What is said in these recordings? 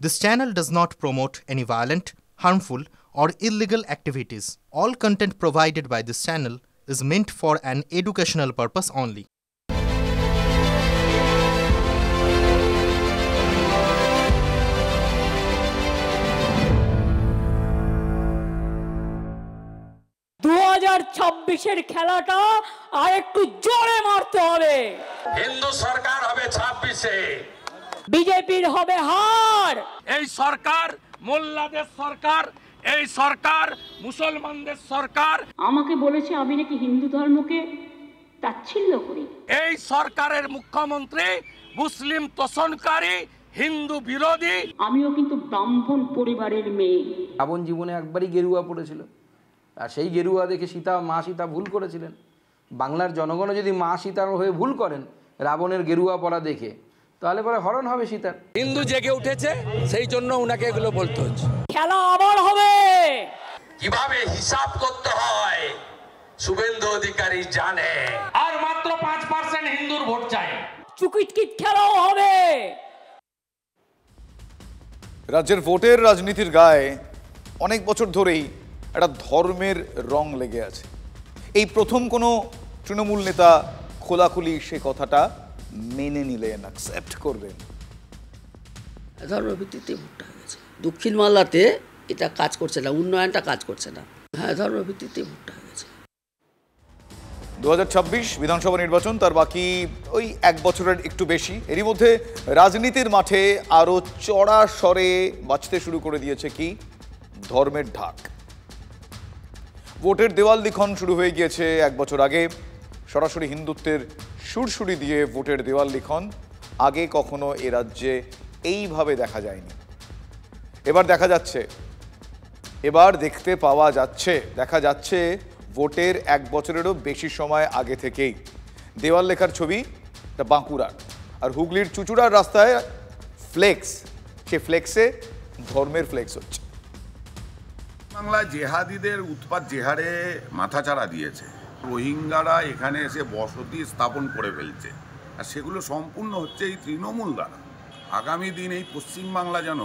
This channel does not promote any violent, harmful, or illegal activities. All content provided by this channel is meant for an educational purpose only. খেলাটা আর একটু জোরে মারতে হবে। হিন্দু সরকার হবে 26-এ, বিজেপির হবে হার। এই সরকার মোল্লাদের সরকার, এই সরকার মুসলমানদের সরকার। আমাকে বলেছে আমি নাকি হিন্দু ধর্মকে তাচ্ছিল্য করি। এই সরকারের মুখ্যমন্ত্রী মুসলিম তোষণকারী, হিন্দু বিরোধী। আমিও কিন্তু ব্রাহ্মণ পরিবারের মেয়ে। রাবণ জীবনে একবারই গেরুয়া পড়েছিল, আর সেই গেরুয়া দেখে মা সীতা ভুল করেছিলেন। বাংলার জনগণও যদি মা সীতার হয়ে ভুল করেন রাবণের গেরুয়া পরা দেখে, তাহলে পরে হরণ হবে সীতার। হিন্দু জেগে উঠেছে, সেই জন্য উনাকে এগুলো বলতে হচ্ছে। খেলা আবার হবে। কিভাবে হিসাব করতে হয় শুভেন্দু অধিকারী জানে। আর মাত্র 5% হিন্দুর ভোট চাই। চুকিটকিট খেলাও হবে। রাজ্যের ভোটের রাজনীতির গায়ে অনেক বছর ধরেই একটা ধর্মের রং লেগে আছে। এই প্রথম কোনো তৃণমূল নেতা খোলাখুলি সে কথাটা মেনে নিলেন, অ্যাকসেপ্ট করলেন। ধর্মভিত্তিতে ভোটটা হয়ে গেছে। দক্ষিণ মালদাতে এটা কাজ করছে না, উন্নয়নটা কাজ করছে না। হ্যাঁ, ধর্মভিত্তিতে ভোটটা হয়ে গেছে। 2026 বিধানসভা নির্বাচন, তার বাকি ওই এক বছরের একটু বেশি। এরই মধ্যে রাজনীতির মাঠে আরও চড়া স্বরে বাজতে শুরু করে দিয়েছে কি ধর্মের ঢাক। ভোটের দেওয়াল লিখন শুরু হয়ে গিয়েছে এক বছর আগে। সরাসরি হিন্দুত্বের সুরসুরি দিয়ে ভোটের দেওয়াল লিখন আগে কখনো এ রাজ্যে এইভাবে দেখা যায়নি। এবার দেখা যাচ্ছে ভোটের এক বছরেরও বেশি সময় আগে থেকেই দেওয়াল লেখার ছবি বাঁকুড়ার, আর হুগলির চুচুড়ার রাস্তায় ফ্লেক্স, সে ফ্লেক্সে ধর্মের ফ্লেক্স হচ্ছে। বাংলায় জেহাদিদের উৎপাত যে হারে মাথাচাড়া দিয়েছে, রোহিঙ্গারা এখানে এসে বসতি স্থাপন করে ফেলছে, আর সেগুলো সম্পূর্ণ হচ্ছে এই তৃণমূল দ্বারা। আগামী দিন এই পশ্চিমবাংলা যেন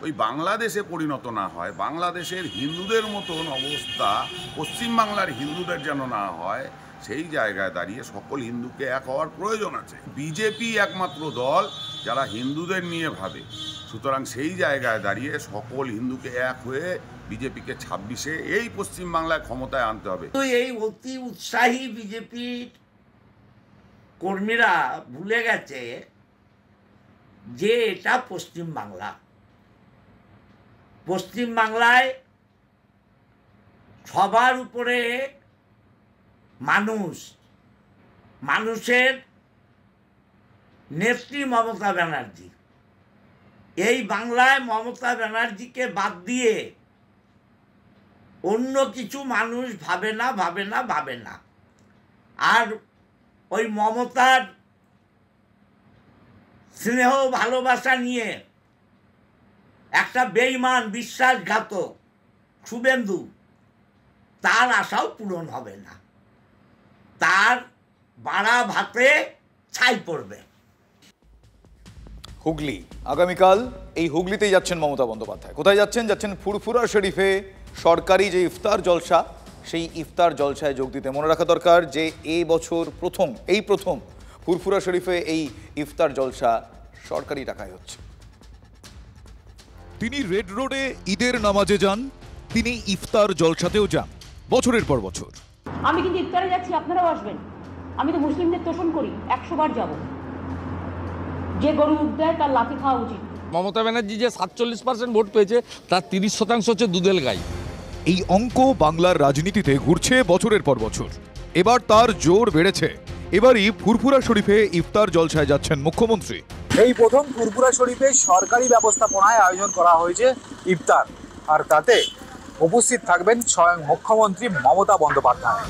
ওই বাংলাদেশে পরিণত না হয়, বাংলাদেশের হিন্দুদের মতন অবস্থা পশ্চিমবাংলার হিন্দুদের যেন না হয়, সেই জায়গায় দাঁড়িয়ে সকল হিন্দুকে এক হওয়ার প্রয়োজন আছে। বিজেপি একমাত্র দল যারা হিন্দুদের নিয়ে ভাবে, সুতরাং সেই জায়গায় দাঁড়িয়ে সকল হিন্দুকে এক হয়ে বিজেপিকে 26-এ এই পশ্চিমবাংলায় ক্ষমতায় আনতে হবে। তো এই অতি উৎসাহী বিজেপির কর্মীরা ভুলে গেছে যে এটা পশ্চিমবাংলা। পশ্চিমবাংলায় সবার উপরে মানুষের নেত্রী মমতা ব্যানার্জি। এই বাংলায় মমতা ব্যানার্জিকে বাদ দিয়ে অন্য কিছু মানুষ ভাবে না। আর ওই মমতার স্নেহ ভালোবাসা নিয়ে একটা বেঈমান বিশ্বাসঘাতক শুভেন্দু, তার আশাও পূরণ হবে না, তার বাড়া ভাতে ছাই পড়বে। হুগলি, আগামীকাল এই হুগলিতেই যাচ্ছেন মমতা বন্দ্যোপাধ্যায়। কোথায় যাচ্ছেন ফুরফুরা শরীফে সরকারি যে ইফতার জলসা, সেই ইফতার জলসায় যোগ দিতে। মনে রাখা দরকার যে এই বছর প্রথম ফুরফুরা শরীফে এই ইফতার জলসা সরকারি টাকায় হচ্ছে। তিনি রেড রোডে ঈদের নামাজে যান, তিনি ইফতার জলসাতেও যান বছরের পর বছর। আমি কিন্তু ইফতারে যাচ্ছি, আপনারাও আসবেন। আমি তো মুসলিমদের তোষণ করি, 100 বার যাব। যে গরু দেয় তার লাথি খাওয়া উচিত। মমতা ব্যানার্জি যে 47% ভোট পেয়েছে তার 30% হচ্ছে দুধেল গাই। এই অঙ্ক বাংলার রাজনীতিতে ঘুরছে বছরের পর বছর। এবার তার জোর বেড়েছে। এবারই ফুরফুরা শরীফে ইফতার জলসায় যাচ্ছেন মুখ্যমন্ত্রী। এই প্রথম ফুরফুরা শরীফে সরকারি ব্যবস্থাপনায় আয়োজন করা হয়েছে ইফতার, আর তাতে উপস্থিত থাকবেন স্বয়ং মুখ্যমন্ত্রী মমতা বন্দ্যোপাধ্যায়।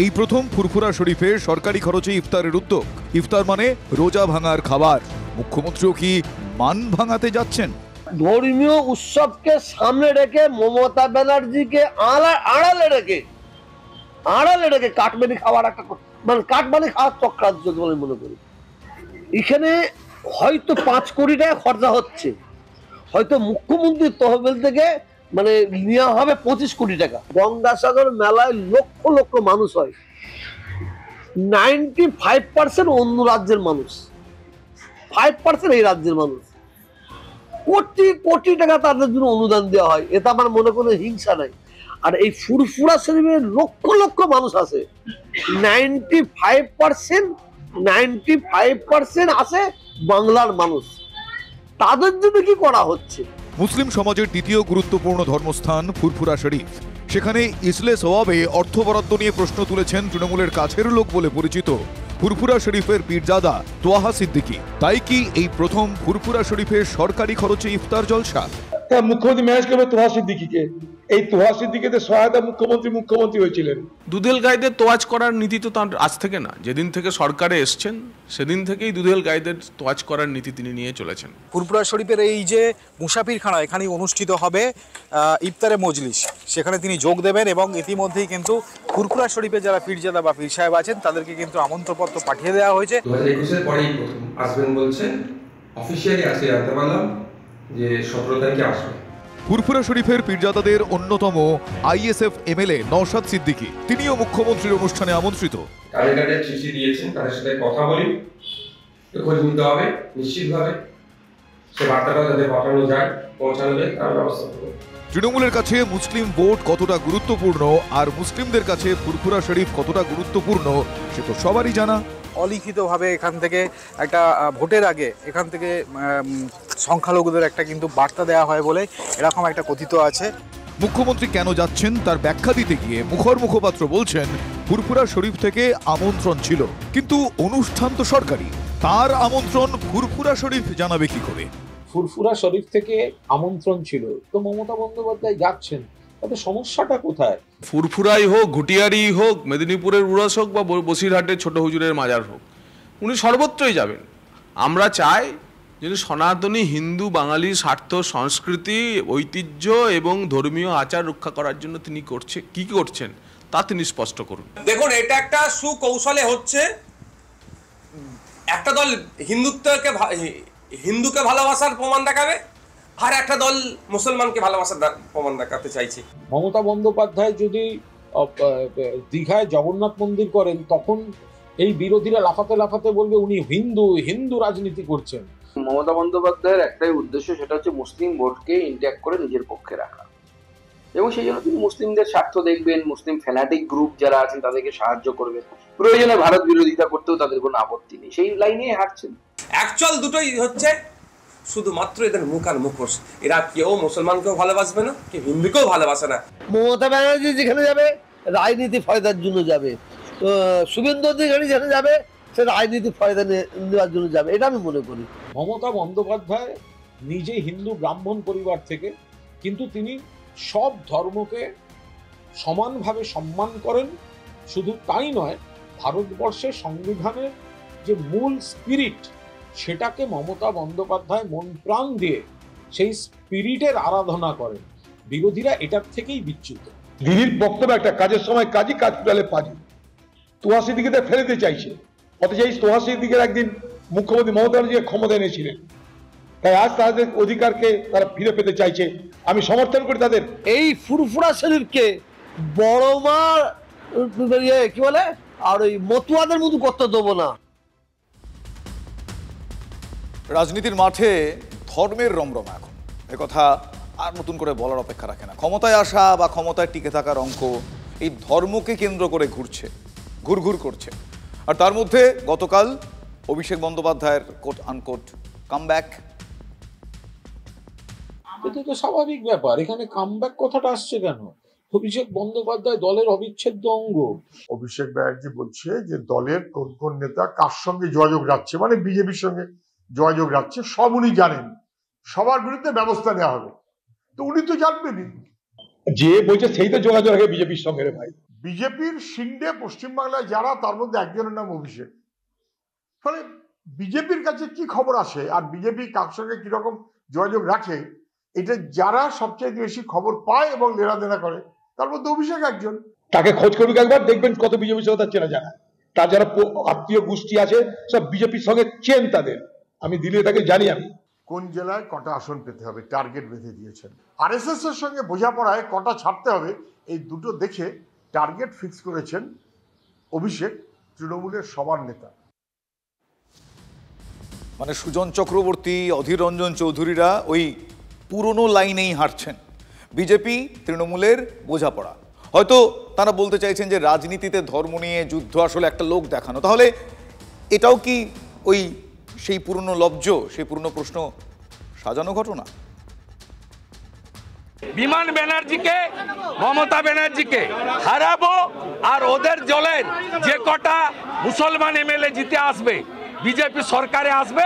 এই প্রথম ফুরফুরা শরীফে সরকারি খরচে ইফতারের উদ্যোগ। ইফতার মানে রোজা ভাঙার খাবার। মুখ্যমন্ত্রীও কি মান ভাঙাতে যাচ্ছেন? ধর্মীয় উৎসবকে সামনে রেখে মমতা ব্যানার্জিকে আড়ালে রেখে কাটমানি খাওয়ার একটা কাটমানি খাওয়ার চক্রান্ত মনে করি। এখানে হয়তো 5 কোটি টাকা খরচা হচ্ছে, হয়তো মুখ্যমন্ত্রীর তহবিল থেকে মানে নেওয়া হবে 25 কোটি টাকা। গঙ্গাসাগর মেলায় লক্ষ লক্ষ মানুষ হয়, 95% অন্য রাজ্যের মানুষ, 5% এই রাজ্যের মানুষ। কোটি কোটি টাকা তাদের জন্য অনুদান দেওয়া হয়, এটা আমার মনে কোনো হিংসা নাই। আর এই ফুরফুরা শরীফে লক্ষ লক্ষ মানুষ আছে, 95% আছে বাংলার মানুষ, তাদের জন্য কি করা হচ্ছে? মুসলিম সমাজের দ্বিতীয় গুরুত্বপূর্ণ ধর্মস্থান ফুরফুরা শরীফ, সেখানে ইসলে সওয়াবে অর্থ বরাদ্দ নিয়ে প্রশ্ন তুলেছেন তৃণমূলের কাছের লোক বলে পরিচিত ফুরফুরা শরীফের পীরজাদা তোয়াহা সিদ্দিকী। তাই কি এই প্রথম ফুরফুরা শরীফের সরকারি খরচে ইফতার জলসা? মুখ্যমন্ত্রী ম্যানেজ করবে তোহা সিদ্দিকীকে, এই তোহা সিদ্দিকীতে সহায়তা মুখ্যমন্ত্রী হয়েছিলেন। দুধেল গাইদের তোয়াজ করার নীতি তো তার আজ থেকে না, যেদিন থেকে সরকারে এসছেন সেদিন থেকেই দুধেল গাইদের তোয়াজ করার নীতি তিনি নিয়ে চলেছেন। ফুরফুরা শরীফের এই যে মুসাফিরখানা, এখানেই অনুষ্ঠিত হবে ইফতারে মজলিস, সেখানে তিনি যোগ দেবেন এবং ইতিমধ্যেই কিন্তু ফুরফুরা শরীফে যারা পীরজাদা বা পীর সাহেব আছেন তাদেরকে কিন্তু আমন্ত্রণপত্র পাঠিয়ে দেওয়া হয়েছে। 2021-এর পরেই প্রথম আসবেন বলছেন, অফিসিয়ালি আজকে জানতে পারলাম যে 17 তারিখে আসবে। ফুরফুরা শরীফের পীরজাদাদের অন্যতম আইএসএফ এমএলএ নওশাদ সিদ্দিকী, তিনিও মুখ্যমন্ত্রীর অনুষ্ঠানে আমন্ত্রিত। কালেক্টরে চিঠি দিয়েছেন, তাদের সাথে কথা বলি, খোঁজ নিতে হবে, নিশ্চিতভাবে সে বার্তাটা যাতে পাঠানো যায়, পৌঁছানো যায় তার ব্যবস্থা করব। তৃণমূলের কাছে মুসলিম ভোট কতটা গুরুত্বপূর্ণ আর মুসলিমদের কাছে ফুরফুরা শরীফ কতটা গুরুত্বপূর্ণ সে তো সবারই জানা। অলিখিতভাবে এখান থেকে একটা ভোটের আগে এখান থেকে সংখ্যালঘুদের একটা কিন্তু বার্তা দেওয়া হয় বলে এরকম একটা কথিত আছে। মুখ্যমন্ত্রী কেন যাচ্ছেন তার ব্যাখ্যা দিতে গিয়ে মুখপাত্র বলছেন ফুরফুরা শরীফ থেকে আমন্ত্রণ ছিল, কিন্তু অনুষ্ঠান তো সরকারি, তার আমন্ত্রণ ফুরফুরা শরীফ জানাবে কি করে? ফুরফুরা শরীফ থেকে আমন্ত্রণ ছিল, তো মমতা বন্দ্যোপাধ্যায় যাচ্ছেন, তাতে সমস্যাটা কোথায়? ফুরফুরাই হোক, ঘুটিয়ারি হোক, মেদিনীপুরের উড়াস হোক বা বসিরহাটের ছোট হুজুরের মাজার হোক, উনি সর্বত্রই যাবেন। আমরা চাই যে সনাতনী হিন্দু বাঙালির স্বার্থ, সংস্কৃতি, ঐতিহ্য এবং ধর্মীয় আচার রক্ষা করার জন্য তিনি কি করছেন তা তিনি স্পষ্ট করুন। দেখুন, এটা একটা সুকৌশলে হচ্ছে, একটা দল হিন্দুকে ভালোবাসার প্রমাণ দেখাবে, আর একটা দল মুসলমানকে ভালোবাসার প্রমাণ দেখাতে চাইছে। মমতা বন্দ্যোপাধ্যায় যদি দীঘায় জগন্নাথ মন্দির করেন, তখন এই বিরোধীরা লাফাতে বলবে উনি হিন্দু রাজনীতি করছেন। মমতা বন্দ্যোপাধ্যায়ের একটাই উদ্দেশ্য, সেটা হচ্ছে মুসলিম ভোটকে ইন্ট্যাক্ট করে নিজের পক্ষে রাখা, এবং সেই জন্য তিনি মুসলিমদের স্বার্থ দেখবেন, মুসলিম ফ্যানাটিক গ্রুপ যারা আছেন তাদেরকে সাহায্য করবেন, প্রয়োজনে ভারত বিরোধিতা করতেও তাদের কোনো আপত্তি নেই, সেই লাইনে হাঁটছেন। অ্যাকচুয়াল দুটোই হচ্ছে, শুধুমাত্র এদের মুখ আর মুখোশ। এরা কেউ মুসলমানকেও ভালোবাসবে না, কেউ হিন্দুকেও ভালোবাসে না। মমতা ব্যানার্জি যেখানে যাবে রাজনীতি ফয়দার জন্য যাবে, শুভেন্দু অধিকারী যেখানে যাবে সে রাজনীতি ফয়দা নেওয়ার জন্য যাবে, এটা আমি মনে করি। মমতা বন্দ্যোপাধ্যায় নিজে হিন্দু ব্রাহ্মণ পরিবার থেকে, কিন্তু তিনি সব ধর্মকে সমানভাবে সম্মান করেন। শুধু তাই নয়, ভারতবর্ষের সংবিধানের যে মূল স্পিরিট, সেটাকে মমতা বন্দ্যোপাধ্যায় মন প্রাণ দিয়ে সেই স্পিরিটের আরাধনা করেন। বিরোধীরা এটার থেকেই বিচ্যুত। দিদির বক্তব্য একটা, কাজের সময় কাজই, কাজ ফেরালে পাজি। তোহা সিদ্দিকীকে ফেলে দিতে চাইছে, অথচ এই তোহা সিদ্দিকের একদিন মুখ্যমন্ত্রী মমতা ব্যানার্জি ক্ষমতা এনেছিলেন, তাই আজ তাদের অধিকারকে তারা ফিরে পেতে চাইছে। আমি সমর্থন করি তাদের। এই ফুরফুরা শরীফকে বড় মা কি বলে, আর ওই মতুয়াদের মতো করতে দেবো না। রাজনীতির মাঠে ধর্মের রমরমা এখন, একথা আর নতুন করে বলার অপেক্ষা রাখে না। ক্ষমতায় আসা বা ক্ষমতায় টিকে থাকার অঙ্ক এই ধর্মকে কেন্দ্র করে ঘুরঘুর করছে। আর তার মধ্যে গতকাল অভিষেক বন্দ্যোপাধ্যায়ের কোট আনকোট কামব্যাক। এটা তো স্বাভাবিক ব্যাপার, এখানে কামব্যাক কথাটা আসছে কেন? অভিষেক বন্দ্যোপাধ্যায় দলের অবিচ্ছেদ্য অঙ্গ। অভিষেক ব্যানার্জি বলছে যে দলের কোন কোন নেতা কার সঙ্গে যোগাযোগ রাখছে, মানে বিজেপির সঙ্গে যোগাযোগ রাখছে, সব উনি জানেন, সবার বিরুদ্ধে ব্যবস্থা নেওয়া হবে। তো উনি তো জানবেনই, যে বলছে সেই তো যোগাযোগ রাখে বিজেপির সঙ্গে। রে ভাই, বিজেপির শিন্ডে পশ্চিমবাংলায় যারা, তার মধ্যে একজনের নাম অভিষেক। ফলে বিজেপির কাছে কি খবর আসে আর বিজেপি কার সঙ্গে কিরকম যোগাযোগ রাখে, এটা যারা সবচেয়ে বেশি খবর পায় এবং লেনাদেনা করে, তার মধ্যে অভিষেক একজন। তাকে খোঁজ করবি একবার, দেখবেন কত বিজেপির সঙ্গে তার চেনা জানা। তার যারা আত্মীয় গোষ্ঠী আছে সব বিজেপির সঙ্গে চেন তাদের, আমি দিলে তাকে জানি। আমি কোন জেলায় কটা আসন পেতে হবে টার্গেট বেঁধে দিয়েছেন। আরএসএস এর সঙ্গে বোঝাপড়ায় কটা ছাড়তে হবে এই দুটো দেখে টার্গেট ফিক্স করেছেন অভিষেক, তৃণমূলের সবার নেতা। মানে সুজন চক্রবর্তী, অধীর রঞ্জন চৌধুরীরা ওই পুরনো লাইনেই হাঁটছেন। বিজেপি তৃণমূলের বোঝাপড়া, হয়তো তারা বলতে চাইছেন যে রাজনীতিতে ধর্ম নিয়ে যুদ্ধ আসলে একটা লোক দেখানো। তাহলে এটাও কি ওই সেই পুরনো লব্জ, সেই পুরনো প্রশ্ন সাজানো ঘটনা? বিমান ব্যানার্জিকে, মমতা ব্যানার্জিকে হারাবো, আর ওদের দলের যে কটা মুসলমান এমএলএ জিতে আসবে, বিজেপি সরকারে আসবে,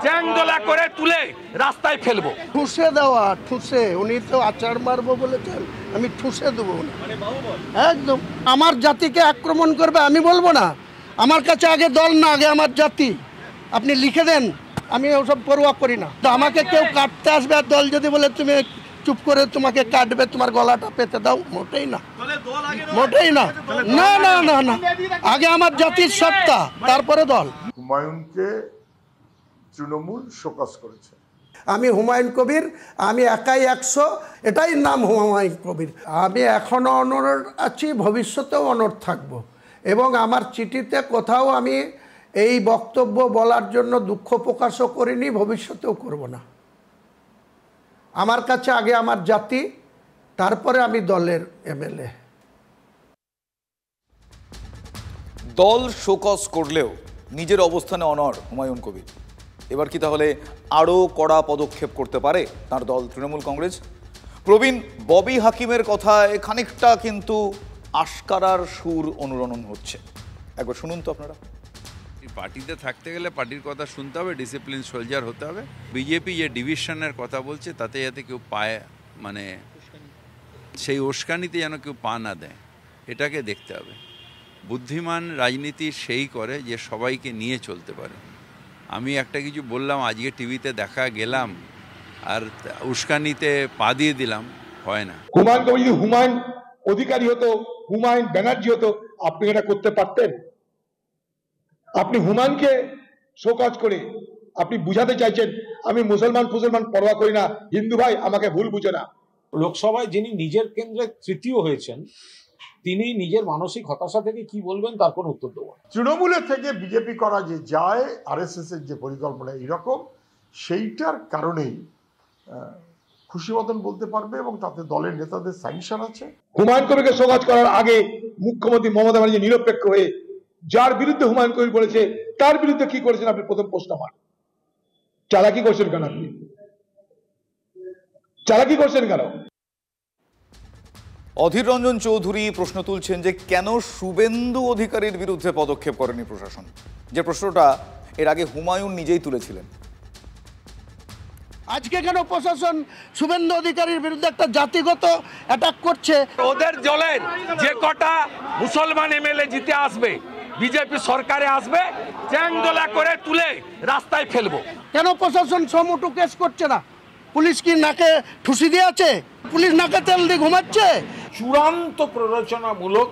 চ্যাংদোলা করে তুলে রাস্তায় ফেলবো। ঠুসে দেওয়া, ঠুসে, উনি তো আচার মারবো বলেছেন, আমি ঠুসে দেবো একদম। আমার জাতিকে আক্রমণ করবে আমি বলবো না, আমার কাছে আগে দল না, আগে আমার জাতি। আপনি লিখে দেন, আমি ওসব পরোয়া করি না। তো আমাকে কেউ কাটতে আসবে আর দল যদি বলে তুমি চুপ করে তোমাকে কাটবে, তোমার গলাটা পেতে দাও, মোটেই না, মোটেই না, না না না না, আগে আমার জাতির সত্তা, তারপরে দল। হুমায়ুনকে তৃণমূল শোকজ করেছে। আমি হুমায়ুন কবির, আমি একাই 100, এটাই নাম হুমায়ুন কবির। আমি এখনও অনড় আছি, ভবিষ্যতেও অনড় থাকব, এবং আমার চিঠিতে কোথাও আমি এই বক্তব্য বলার জন্য দুঃখ প্রকাশও করিনি, ভবিষ্যতেও করব না। আমার কাছে আগে আমার জাতি, তারপরে আমি দলের এমএলএ। দল শোকজ করলেও নিজের অবস্থানে অনড় হুমায়ুন কবির। এবার কি তাহলে আরও কড়া পদক্ষেপ করতে পারে তার দল তৃণমূল কংগ্রেস? প্রবীণ, ববি হাকিমের কথায় খানিকটা কিন্তু আশকারার সুর অনুরণন হচ্ছে, একবার শুনুন তো আপনারা। পার্টিতে থাকতে গেলে পার্টির কথা শুনতে হবে, ডিসিপ্লিন সোলজার হতে হবে। বিজেপি যে ডিভিশনের কথা বলছে তাতে যাতে কেউ পায়, মানে সেই উস্কানিতে যেন কেউ পা না দেয়, এটাকে দেখতে হবে। বুদ্ধিমান রাজনীতি সেই করে যে সবাইকে নিয়ে চলতে পারে। আমি একটা কিছু বললাম, আজকে টিভিতে দেখা গেলাম আর উস্কানিতে পা দিয়ে দিলাম, হয় না। হুমায়ুন কবির যদি হুমায়ুন অধিকারী হতো, হুমায়ুন ব্যানার্জি হতো, আপনি এটা করতে পারতেন? আপনি হুমায়ুনকে শোকজ করে আপনি বুঝাতে চাইছেন আমি মুসলমান পরোয়া করি না, হিন্দু ভাই আমাকে ভুল বুঝে না। লোকসভায় যিনি নিজের কেন্দ্রে তৃতীয় হয়েছেন, তিনি নিজের মানসিক হতাশা থেকে কি বলবেন তার কোনো উত্তর দেবো না। তৃণমূলের থেকে বিজেপি করা যে যায়, আরএসএস এর যে পরিকল্পনা এরকম, সেইটার কারণেই খুশি মতন বলতে পারবে, এবং তাতে দলের নেতাদের স্যাংশন আছে। হুমায়ুন কবিরকে শোকজ করার আগে মুখ্যমন্ত্রী মমতা ব্যানার্জি নিরপেক্ষ হয়ে যার বিরুদ্ধে হুমায়ুন কবির বলেছে তার বিরুদ্ধে কি করেছেন আপনি প্রথম প্রশ্ন আমার। চালাকি করছেন কেন? আপনি চালাকি করছেন কেন? অধীর রঞ্জন চৌধুরী প্রশ্ন তুলছেন যে কেন শুভেন্দু অধিকারীর বিরুদ্ধে পদক্ষেপ করেনি প্রশাসন, যে প্রশ্নটা এর আগে হুমায়ুন নিজেই তুলেছিলেন। আজকে কেন প্রশাসন শুভেন্দু অধিকারীর বিরুদ্ধে একটা জাতিগত অ্যাটাক করছে? ওদের দলের যে কটা মুসলমান এমএলএ জিতে আসবে, বিজেপি সরকারে আসবে, চ্যাংদোলা করে তুলে রাস্তায় ফেলবো। কেন প্রশাসন সমুটু কেস করছে না? পুলিশ কি নাকে ঠুসি দিয়ে আছে? পুলিশ নাকে তেল দিয়ে ঘুমাচ্ছে? চূড়ান্ত প্ররোচনামূলক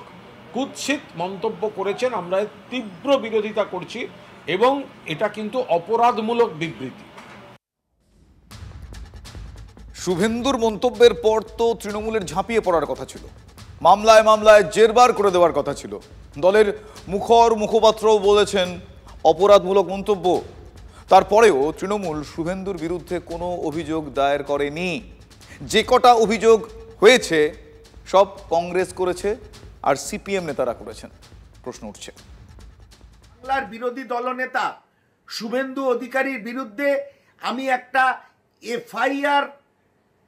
কুৎসিত মন্তব্য করেছেন, আমরা তীব্র বিরোধিতা করছি, এবং এটা কিন্তু অপরাধমূলক বিবৃতি। শুভেন্দুর মন্তব্যের পর তো তৃণমূলের ঝাঁপিয়ে পড়ার কথা ছিল, মামলায় মামলায় জেরবার করে দেওয়ার কথা ছিল। দলের মুখপাত্রও বলেছেন অপরাধমূলক মন্তব্য। তারপরেও তৃণমূল শুভেন্দুর বিরুদ্ধে কোনো অভিযোগ দায়ের করেনি। যে কটা অভিযোগ হয়েছে সব কংগ্রেস করেছে আর সিপিএম নেতারা করেছেন। প্রশ্ন উঠছে, বাংলার বিরোধী দলনেতা শুভেন্দু অধিকারীর বিরুদ্ধে আমি একটা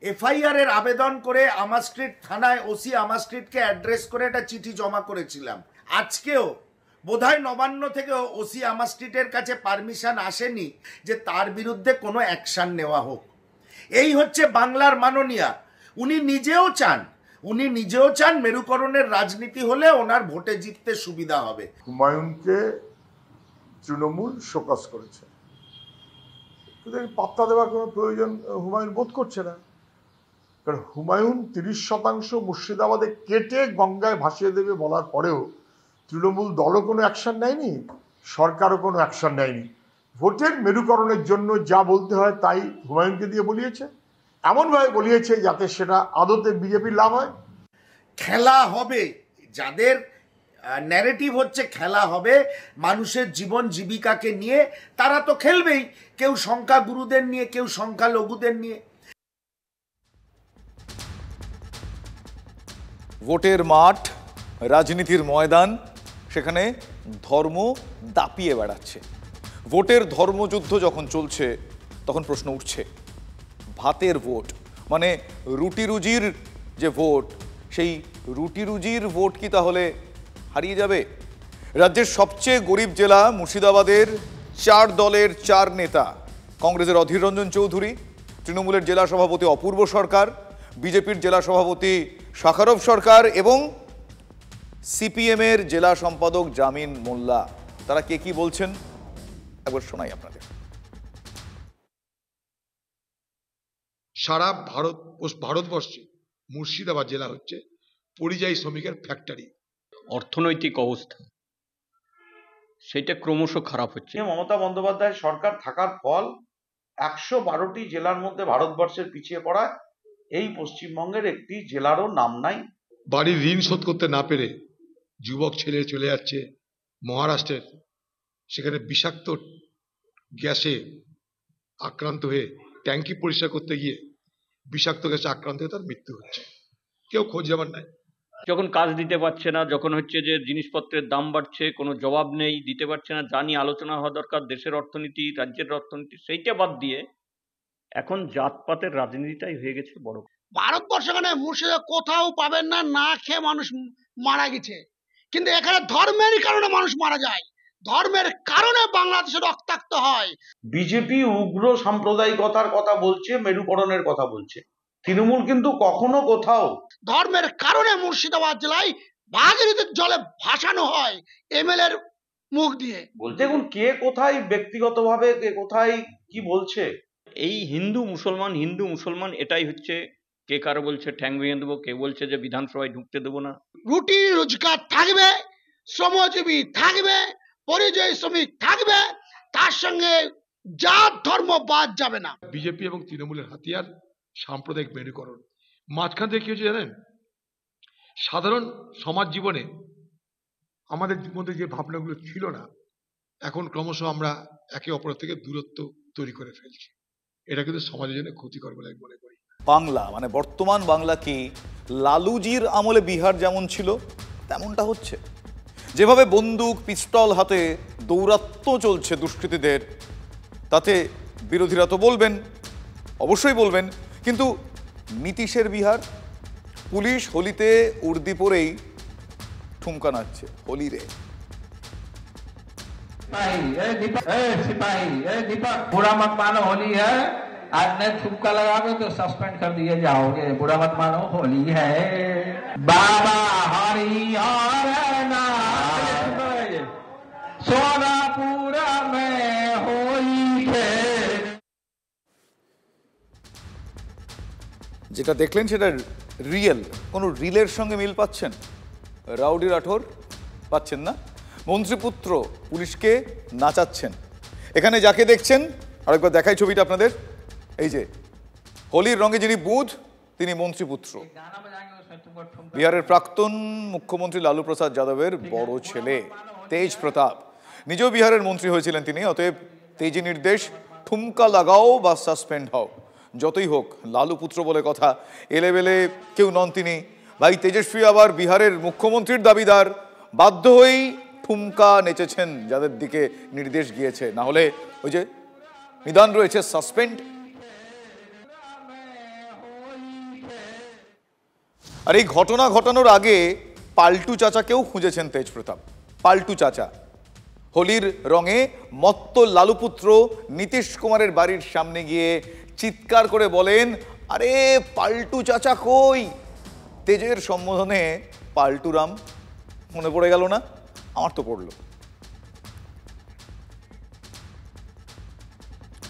এফআইআর এর আবেদন করে আমাস্ট্রিট থানায় ওসি আমাস্ট্রিটকে অ্যাড্রেস করে একটা চিঠি জমা করেছিলাম। আজকেও বোধহয় নবান্ন থেকে ওসি আমাস্ট্রিটের কাছে পারমিশন আসেনি যে তার বিরুদ্ধে কোনো অ্যাকশন নেওয়া হোক। এই হচ্ছে বাংলার মাননীয়া। উনি নিজেও চান মেরুকরণের রাজনীতি হলে ওনার ভোটে জিততে সুবিধা হবে। হুমায়ুনকে তৃণমূল শোকজ করেছে, কিন্তু পাত্তা দেওয়ার কোনো প্রয়োজন হুমায়ুন বোধ করছে না। কারণ হুমায়ুন 30% মুর্শিদাবাদে কেটে গঙ্গায় ভাসিয়ে দেবে বলার পরেও তৃণমূল দলও কোনো অ্যাকশন নেয়নি, সরকারও কোনো অ্যাকশন নেয়নি। ভোটের মেরুকরণের জন্য যা বলতে হয় তাই হুমায়ুনকে দিয়ে বলিয়েছে, এমনভাবে বলিয়েছে যাতে সেটা আদতে বিজেপির লাভ হয়। খেলা হবে, যাদের ন্যারেটিভ হচ্ছে খেলা হবে মানুষের জীবন জীবিকাকে নিয়ে, তারা তো খেলবেই, কেউ সংখ্যাগুরুদের নিয়ে, কেউ সংখ্যালঘুদের নিয়ে। ভোটের মাঠ, রাজনীতির ময়দান, সেখানে ধর্ম দাপিয়ে বেড়াচ্ছে। ভোটের ধর্মযুদ্ধ যখন চলছে তখন প্রশ্ন উঠছে, ভাতের ভোট মানে রুটি রুজির যে ভোট, সেই রুটি রুজির ভোট কি তাহলে হারিয়ে যাবে? রাজ্যের সবচেয়ে গরিব জেলা মুর্শিদাবাদের 4 দলের 4 নেতা, কংগ্রেসের অধীর রঞ্জন চৌধুরী, তৃণমূলের জেলা সভাপতি অপূর্ব সরকার, বিজেপির জেলা সভাপতি শাখারব সরকার এবং সিপিএমের জেলা সম্পাদক জামিন মোল্লা, তারা কে কি বলছেন একবার শোনাই আপনাদের। সারা ভারতবর্ষে মুর্শিদাবাদ জেলা হচ্ছে পরিযায়ী শ্রমিকের ফ্যাক্টরি। অর্থনৈতিক অবস্থা সেটা ক্রমশ খারাপ হচ্ছে। মমতা বন্দ্যোপাধ্যায়ের সরকার থাকার ফল 112টি জেলার মধ্যে ভারতবর্ষের পিছিয়ে পড়ায় এই পশ্চিমবঙ্গের একটি জেলারও নাম নাই। বাড়ির ঋণ শোধ করতে না পেরে যুবক ছেলে চলে যাচ্ছে মহারাষ্ট্রের, সেখানে বিষাক্ত গ্যাসে আক্রান্ত হয়ে ট্যাঙ্কি পরিষ্কার করতে গিয়ে বিষাক্ত গ্যাসে আক্রান্ত হয়ে তার মৃত্যু হচ্ছে, কেউ খোঁজ যাবার নাই। যখন কাজ দিতে পারছে না, যখন হচ্ছে যে জিনিসপত্রের দাম বাড়ছে, কোনো জবাব নেই, দিতে পারছে না, যা নিয়ে আলোচনা হওয়া দরকার দেশের অর্থনীতি, রাজ্যের অর্থনীতি, সেইটা বাদ দিয়ে এখন জাতপাতের রাজনীতিটাই হয়ে গেছে বড়। ভারতবর্ষ এখানে মুর্শিদাবাদ কোথাও পাবেন না, না খেয়ে মানুষ মারা গেছে, কিন্তু এখানে ধর্মের কারণে মানুষ মারা যায়, ধর্মের কারণে বাংলাদেশে রক্তাক্ত হয়। বিজেপি উগ্র সাম্প্রদায়িকতার কথা বলছে, মেরুকরণের কথা বলছে, তৃণমূল কিন্তু কখনো কোথাও ধর্মের কারণে মুর্শিদাবাদ জেলায় ভাগীরথীর জলে ভাসানো হয় এমএলএর মুখ দিয়ে। দেখুন কে কোথায় ব্যক্তিগতভাবে কে কোথায় কি বলছে। এই হিন্দু মুসলমান এটাই হচ্ছে, কে কারো বলছে ঠ্যাং ভেঙে দেবো, কে বলছে যে বিধানসভায় ঢুকতে দেবো না। রুটি রোজগার থাকবে, শ্রমজীবী থাকবে, পরিযায়ী শ্রমিক থাকবে, তার সঙ্গে জাত ধর্ম বাদ যাবে না। বিজেপি এবং তৃণমূলের হাতিয়ার সাম্প্রদায়িক মেরুকরণ। মাঝখান থেকে কি হচ্ছে জানেন, সাধারণ সমাজ জীবনে আমাদের মধ্যে যে ভাবনাগুলো ছিল না, এখন ক্রমশ আমরা একে অপরের থেকে দূরত্ব তৈরি করে ফেলছি। এটা কিন্তু সমাজের জন্য ক্ষতিকর বলে আমি মনে করি। বাংলা মানে বর্তমান বাংলা কি লালুজির আমলে বিহার যেমন ছিল তেমনটা হচ্ছে? যেভাবে বন্দুক পিস্তল হাতে দৌরাত্ম্য চলছে দুষ্কৃতীদের, তাতে বিরোধীরা তো বলবেন, অবশ্যই বলবেন, কিন্তু নীতিশের বিহার, পুলিশ হোলিতে উর্দি পরেই ঠুমকা নাচছে হোলি রে। बुरा मत मानो होली है, आज नहीं ठुमका लगाओगे तो सस्पेंड कर दिए जाओगे। बुरा मत मानो होली है, बाबा हरि हर सोनापुरा में होली है। যেটা দেখলেন সেটা রিয়েল, কোনো রিলের সঙ্গে মিল পাচ্ছেন? রাউডি রাঠোর পাচ্ছেন না, মন্ত্রীপুত্র পুলিশকে নাচাচ্ছেন। এখানে যাকে দেখছেন আরেকবার দেখাই ছবিটা আপনাদের, এই যে হোলির রঙে যিনি বুধ তিনি মন্ত্রীপুত্র, বিহারের প্রাক্তন মুখ্যমন্ত্রী লালু প্রসাদ যাদবের বড় ছেলে তেজ প্রতাপ, নিজেও বিহারের মন্ত্রী হয়েছিলেন তিনি। অতএব তেজি নির্দেশ, ঠুমকা লাগাও বা সাসপেন্ড হও, যতই হোক লালু পুত্র বলে কথা, এলেবেলে কেউ নন তিনি। ভাই তেজস্বী আবার বিহারের মুখ্যমন্ত্রীর দাবিদার, বাধ্য হয়েই ঠুমকা নেচেছেন যাদের দিকে নির্দেশ গিয়েছে, না হলে ওই যে নিদান রয়েছে সাসপেন্ড। আর এই ঘটনা ঘটানোর আগে পাল্টু চাচাকেও খুঁজেছেন তেজ প্রতাপ। পাল্টু চাচা হোলির রঙে মত্ত লালুপুত্র নীতিশ কুমারের বাড়ির সামনে গিয়ে চিৎকার করে বলেন, আরে পাল্টু চাচা কই? তেজের সম্বোধনে পাল্টুরাম মনে পড়ে গেল না? আমার তো পড়ল।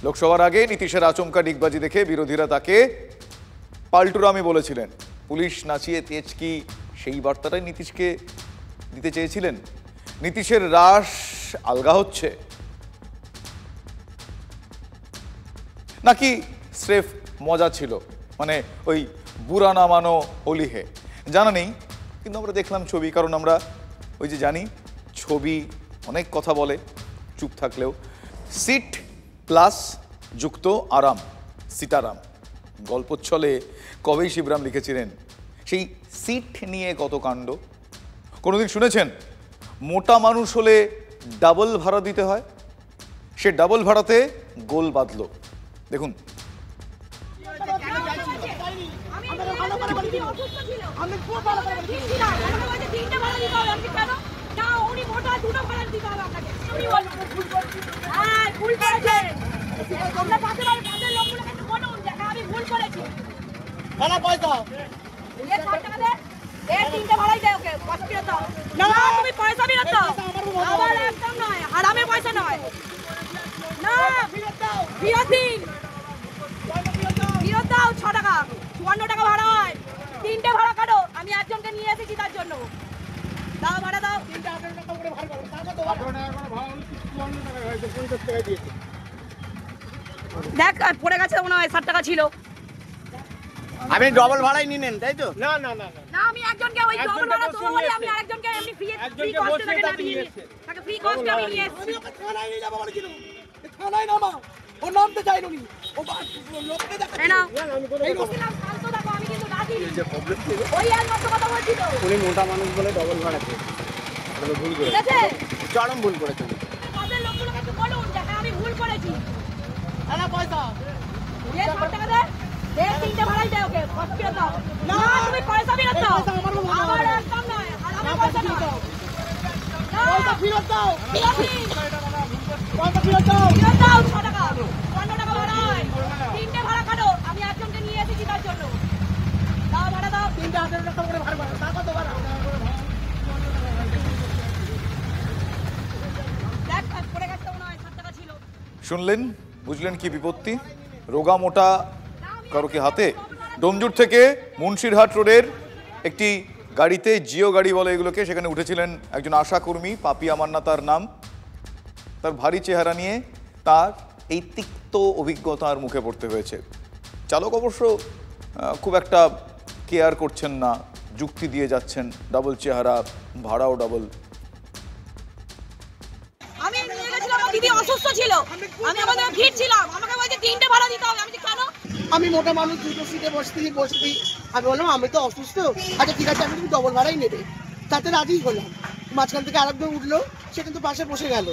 লোকসভার আগে নীতিশের আচমকা ডিগবাজি দেখে বিরোধীরা তাকে পাল্টুরামই বলেছিলেন। পুলিশ নাচিয়ে তেজ কি সেই বার্তাটাই নীতিশকে দিতে চেয়েছিলেন? নীতিশের রাশ আলগা হচ্ছে। নাকি স্রেফ মজা ছিল, মানে ওই বুড়া না মানো হোলি হে, জানা নেই। কিন্তু আমরা দেখলাম ছবি, কারণ আমরা ওই যে জানি ছবি অনেক কথা বলে চুপ থাকলেও। সিট প্লাস যুক্ত আরাম, সীতারাম গল্পচ্ছলে কবেই শিবরাম লিখেছিলেন। সেই সিট নিয়ে কত কাণ্ড। কোনোদিন শুনেছেন মোটা মানুষ হলে ডাবল ভাড়া দিতে হয়? সে ডাবল ভাড়াতে গোল বাঁধল। দেখুন। তিনটে ভাড়া কাটো, আমি একজনকে নিয়ে এসেছি তার জন্য। দাও ভাড়া দাও। দেখ পড়ে গেছে মনে হয় 60 টাকা ছিল। আপনি ডবল ভাড়াই নিলেন তাই তো? না না না না, আমি একজনকে ওই ডবল ভাড়া তো বলি, আমি আরেকজনকে এমনি ফ্রি কস্টে তাকে নিয়ে এসেছি। তাকে ফ্রি কস্টে আমি নিয়ে এসেছি। থানায় নিয়ে যাবো বলেছিল, থানায় নামা, ও নামতে চাইলো নি, ও লোককে দেখা এই নাও এই বসিলাম শান্ত থাকো, আমি কিন্তু রাজি। এই যে প্রবলেম ছিল ওই আর মত কথা বলছিল, উনি মোটা মানুষ বলে ডবল ভাড়া করে ভুল করে ঠিক আছে, চরম ভুল করেছেন। কাদের লোকগুলোকে একটু বলুন যে হ্যাঁ আমি ভুল করেছি। আলা পয়সা ये 60 টাকা দে, দে তিনটে ভাড়াই দাও, ওকে কস্টে দাও। না তুমি পয়সা ফেরত দাও, আমার একদম নয়, আর আমার পয়সা দাও, পয়সা ফেরত দাও, পয়সা ফেরত দাও, ফেরত দাও 6 টাকা 15 টাকা ভাড়া হয়, তিনটে ভাড়া কাটো, আমি একজনকে নিয়ে এসেছি তার জন্য। দাও ভাড়া দাও, তিনটে 18 টাকা করে ভাড়া দাও, টাকা তো ভাড়া দেখ পড়ে গেছে মনে হয় 60 টাকা ছিল। শুনলেন, বুঝলেন কি বিপত্তি? রোগা মোটা কারো কি হাতে? ডোমজুর থেকে মুন্সিরহাট রোডের একটি গাড়িতে, জিও গাড়ি বলে এগুলোকে, সেখানে উঠেছিলেন একজন আশাকর্মী, পাপিয়া মান্না তার নাম। তার ভারী চেহারা নিয়ে তার এই তিক্ত অভিজ্ঞতার মুখে পড়তে হয়েছে। চালক অবশ্য খুব একটা কেয়ার করছেন না, যুক্তি দিয়ে যাচ্ছেন, ডাবল চেহারা, ভাড়াও ডাবল। আমি নিয়ে গেছিলাম, দিদি অসুস্থ ছিল, আমি আমাদের ভিড় ছিলাম, আমাকে বলছে তিনটে ভাড়া দিতে হবে। আমি কেন? আমি মোটা মানুষ, দুটো সিটে বসতি। আমি বললাম আমি তো অসুস্থ, আচ্ছা ঠিক আছে আমি তুমি ডবল ভাড়াই নেবে, তাতে রাজি হলাম। মাঝখান থেকে আরেকজন উঠলো, সে কিন্তু পাশে বসে গেল।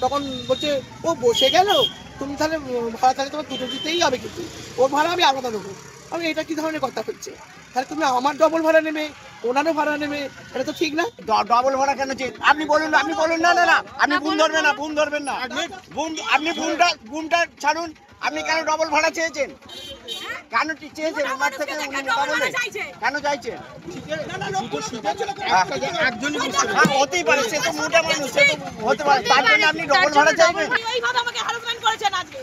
তখন বলছে ও বসে গেল, তুমি তাহলে ভাড়া তাহলে তোমার দুটো দিতেই হবে, কিন্তু ওর ভাড়া আমি আলাদা দেবো। আমি এটা কি ধরনের কথা হচ্ছে? তাহলে তুমি আমার ডবল ভাড়া নেবে, ওনারও ভাড়া নেবে, এটা তো ঠিক না। ডবল ভাড়া কেন চেয়ে আপনি বলুন, আপনি বলুন। না না না, আপনি গুণ ধরবেন না, গুণ ধরবেন না, আপনি গুণটা ছাড়ুন। আপনি কেন ডবল ভাড়া চেয়েছেন? কেন চেয়েছেন? আমার থেকে উনি মোটা বলে কেন চাইছেন? হতেই পারে, সে তো মোটা মানুষ, সে তো হতে পারে, তার জন্য আপনি ডবল ভাড়া চাইবেন? এইভাবে আমাকে হ্যারাসমেন্ট করেছেন আজকে।